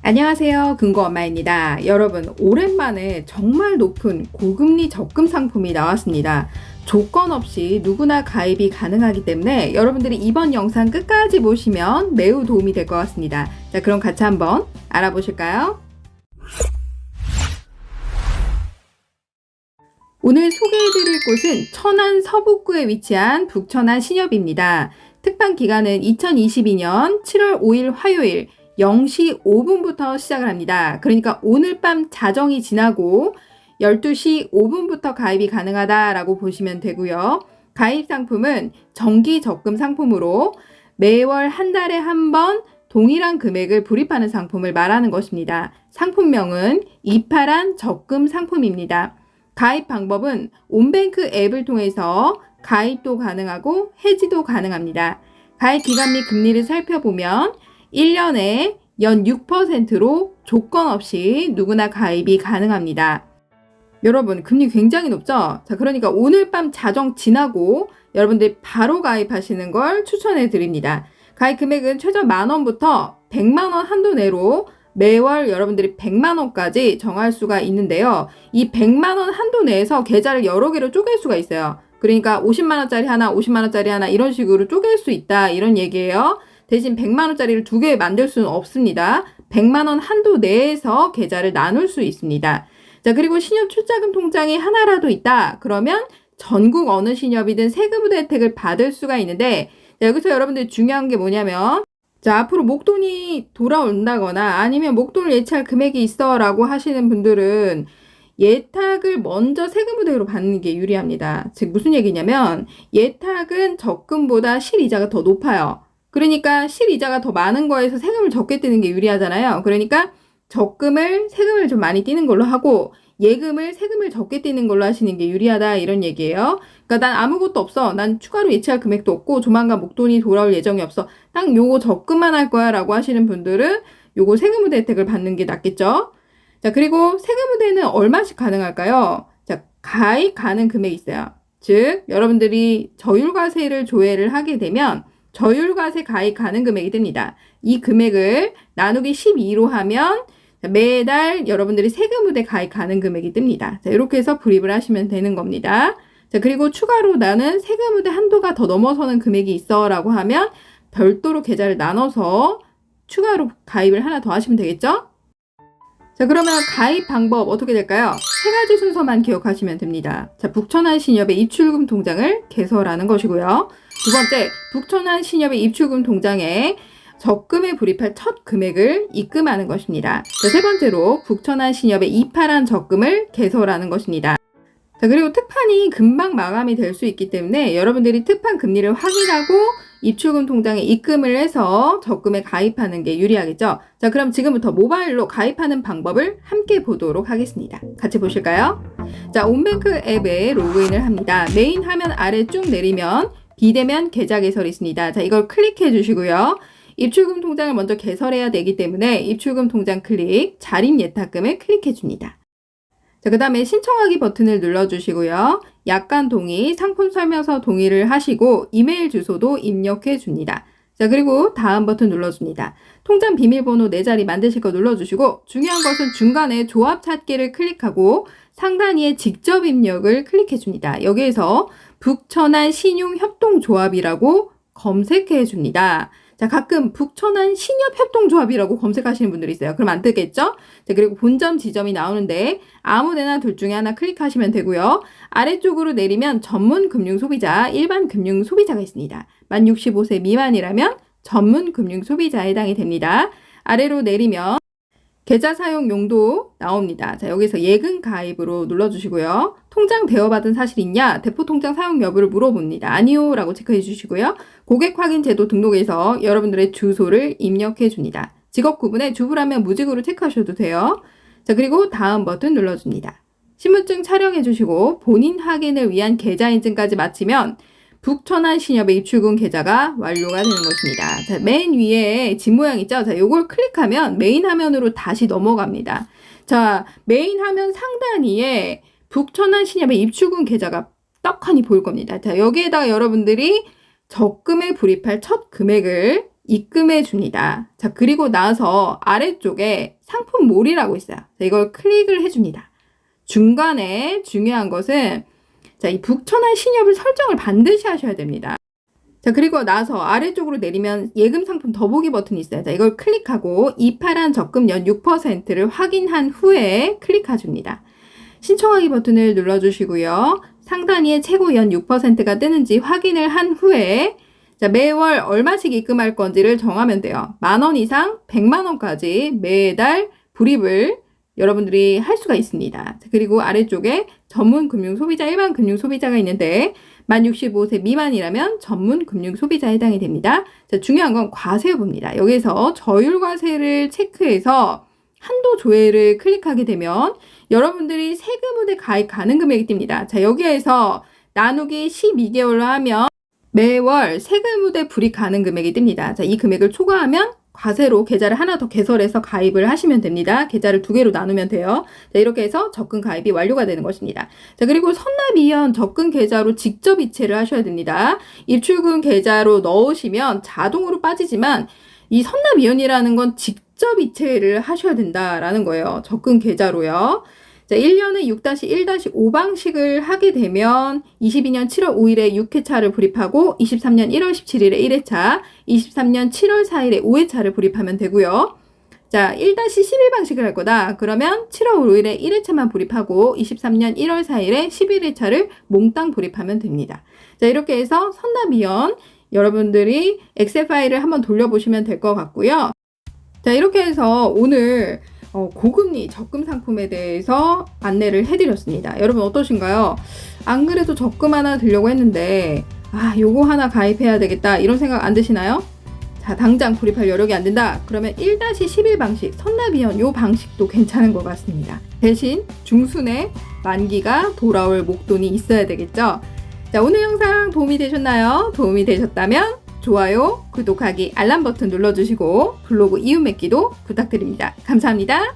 안녕하세요. 금고엄마입니다. 여러분, 오랜만에 정말 높은 고금리 적금 상품이 나왔습니다. 조건 없이 누구나 가입이 가능하기 때문에 여러분들이 이번 영상 끝까지 보시면 매우 도움이 될 것 같습니다. 자, 그럼 같이 한번 알아보실까요? 오늘 소개해드릴 곳은 천안 서북구에 위치한 북천안 신협입니다. 특판 기간은 2022년 7월 5일 화요일 0시 5분부터 시작을 합니다. 그러니까 오늘 밤 자정이 지나고 12시 5분부터 가입이 가능하다라고 보시면 되고요. 가입 상품은 정기 적금 상품으로 매월 한 달에 한 번 동일한 금액을 불입하는 상품을 말하는 것입니다. 상품명은 이파란 적금 상품입니다. 가입 방법은 온뱅크 앱을 통해서 가입도 가능하고 해지도 가능합니다. 가입 기간 및 금리를 살펴보면 1년에 연 6%로 조건 없이 누구나 가입이 가능합니다. 여러분, 금리 굉장히 높죠? 자, 그러니까 오늘 밤 자정 지나고 여러분들이 바로 가입하시는 걸 추천해 드립니다. 가입 금액은 최저 10,000원부터 1,000,000원 한도 내로 매월 여러분들이 100만원까지 정할 수가 있는데요. 이 100만원 한도 내에서 계좌를 여러 개로 쪼갤 수가 있어요. 그러니까 50만원짜리 하나, 50만원짜리 하나 이런 식으로 쪼갤 수 있다 이런 얘기예요. 대신 100만원짜리를 2개 만들 수는 없습니다. 100만원 한도 내에서 계좌를 나눌 수 있습니다. 자, 그리고 신협 출자금 통장이 하나라도 있다. 그러면 전국 어느 신협이든 세금부대 혜택을 받을 수가 있는데, 자, 여기서 여러분들 중요한 게 뭐냐면, 자, 앞으로 목돈이 돌아온다거나 아니면 목돈을 예치할 금액이 있어 라고 하시는 분들은 예탁을 먼저 세금부대로 받는 게 유리합니다. 즉 무슨 얘기냐면 예탁은 적금보다 실이자가 더 높아요. 그러니까 실이자가 더 많은 거에서 세금을 적게 떼는 게 유리하잖아요. 그러니까 적금을 세금을 좀 많이 떼는 걸로 하고 예금을 세금을 적게 떼는 걸로 하시는 게 유리하다 이런 얘기예요. 그러니까 난 아무것도 없어. 난 추가로 예치할 금액도 없고 조만간 목돈이 돌아올 예정이 없어. 딱 요거 적금만 할 거야 라고 하시는 분들은 요거 세금부대 혜택을 받는 게 낫겠죠. 자, 그리고 세금부대는 얼마씩 가능할까요? 자, 가입 가능 금액이 있어요. 즉 여러분들이 저율과세를 조회를 하게 되면 저율과세 가입 가능 금액이 됩니다. 이 금액을 나누기 12로 하면 매달 여러분들이 세금부대 가입 가능 금액이 뜹니다. 자, 이렇게 해서 불입을 하시면 되는 겁니다. 자, 그리고 추가로 나는 세금부대 한도가 더 넘어서는 금액이 있어 라고 하면 별도로 계좌를 나눠서 추가로 가입을 하나 더 하시면 되겠죠? 자, 그러면 가입 방법 어떻게 될까요? 세 가지 순서만 기억하시면 됩니다. 자, 북천안 신협의 입출금 통장을 개설하는 것이고요. 두 번째, 북천안 신협의 입출금 통장에 적금에 불입할 첫 금액을 입금하는 것입니다. 자, 세 번째로 북천안 신협의 이파란 적금을 개설하는 것입니다. 자, 그리고 특판이 금방 마감이 될 수 있기 때문에 여러분들이 특판 금리를 확인하고 입출금 통장에 입금을 해서 적금에 가입하는 게 유리하겠죠. 자, 그럼 지금부터 모바일로 가입하는 방법을 함께 보도록 하겠습니다. 같이 보실까요? 자, 온뱅크 앱에 로그인을 합니다. 메인 화면 아래 쭉 내리면 비대면 계좌 개설이 있습니다. 자, 이걸 클릭해 주시고요. 입출금 통장을 먼저 개설해야 되기 때문에 입출금 통장 클릭, 자립 예탁금을 클릭해 줍니다. 자, 그 다음에 신청하기 버튼을 눌러주시고요. 약관 동의, 상품 설명서 동의를 하시고 이메일 주소도 입력해 줍니다. 자, 그리고 다음 버튼 눌러줍니다. 통장 비밀번호 4자리 만드실 거 눌러주시고 중요한 것은 중간에 조합 찾기를 클릭하고 상단 위에 직접 입력을 클릭해 줍니다. 여기에서 북천안 신용협동조합이라고 검색해 줍니다. 자, 가끔 북천안 신협협동조합이라고 검색하시는 분들이 있어요. 그럼 안 뜨겠죠? 자, 그리고 본점 지점이 나오는데 아무데나 둘 중에 하나 클릭하시면 되고요. 아래쪽으로 내리면 전문 금융 소비자, 일반 금융 소비자가 있습니다. 만 65세 미만이라면 전문 금융 소비자에 해당이 됩니다. 아래로 내리면 계좌 사용 용도 나옵니다. 자, 여기서 예금 가입으로 눌러주시고요. 통장 대여받은 사실 있냐? 대포 통장 사용 여부를 물어봅니다. 아니요 라고 체크해 주시고요. 고객 확인 제도 등록에서 여러분들의 주소를 입력해 줍니다. 직업 구분에 주부라면 무직으로 체크하셔도 돼요. 자, 그리고 다음 버튼 눌러줍니다. 신분증 촬영해 주시고 본인 확인을 위한 계좌 인증까지 마치면 북천안 신협의 입출금 계좌가 완료가 되는 것입니다. 자, 맨 위에 집 모양 있죠? 자, 요걸 클릭하면 메인 화면으로 다시 넘어갑니다. 자, 메인 화면 상단 위에 북천안 신협의 입출금 계좌가 떡하니 보일 겁니다. 자, 여기에다가 여러분들이 적금에 불입할 첫 금액을 입금해 줍니다. 자, 그리고 나서 아래쪽에 상품몰이라고 있어요. 자, 이걸 클릭을 해줍니다. 중간에 중요한 것은 자, 이 북천안 신협을 설정을 반드시 하셔야 됩니다. 자, 그리고 나서 아래쪽으로 내리면 예금 상품 더보기 버튼이 있어요. 자, 이걸 클릭하고 이파란 적금 연 6%를 확인한 후에 클릭해 줍니다. 신청하기 버튼을 눌러주시고요. 상단위에 최고 연 6%가 뜨는지 확인을 한 후에 자, 매월 얼마씩 입금할 건지를 정하면 돼요. 10,000원 이상 100만원까지 매달 불입을 여러분들이 할 수가 있습니다. 자, 그리고 아래쪽에 전문 금융 소비자, 일반 금융 소비자가 있는데 만 65세 미만이라면 전문 금융 소비자에 해당이 됩니다. 자, 중요한 건 과세 여부입니다. 여기서 저율 과세를 체크해서 한도 조회를 클릭하게 되면 여러분들이 세금으로 가입 가능 금액이 뜹니다. 자, 여기에서 나누기 12개월로 하면 매월 세금으로 불입 가능 금액이 뜹니다. 자, 이 금액을 초과하면 과세로 계좌를 하나 더 개설해서 가입을 하시면 됩니다. 계좌를 2개로 나누면 돼요. 자, 이렇게 해서 적금 가입이 완료가 되는 것입니다. 자, 그리고 선납이연 적금 계좌로 직접 이체를 하셔야 됩니다. 입출금 계좌로 넣으시면 자동으로 빠지지만 이 선납이연이라는 건 직접 이체를 하셔야 된다라는 거예요. 적금 계좌로요. 자, 1년에 6-1-5 방식을 하게 되면 22년 7월 5일에 6회차를 불입하고 23년 1월 17일에 1회차, 23년 7월 4일에 5회차를 불입하면 되고요. 자, 1-11 방식을 할 거다. 그러면 7월 5일에 1회차만 불입하고 23년 1월 4일에 11회차를 몽땅 불입하면 됩니다. 자, 이렇게 해서 선납이연 여러분들이 엑셀 파일을 한번 돌려보시면 될 것 같고요. 자, 이렇게 해서 오늘 고금리 적금 상품에 대해서 안내를 해드렸습니다. 여러분 어떠신가요? 안 그래도 적금 하나 들려고 했는데 요거 하나 가입해야 되겠다 이런 생각 안 드시나요? 자, 당장 불입할 여력이 안 된다. 그러면 1-11 방식 선납이연 요 방식도 괜찮은 것 같습니다. 대신 중순에 만기가 돌아올 목돈이 있어야 되겠죠? 자, 오늘 영상 도움이 되셨나요? 도움이 되셨다면 좋아요, 구독하기, 알람 버튼 눌러주시고 블로그 이웃 맺기도 부탁드립니다. 감사합니다.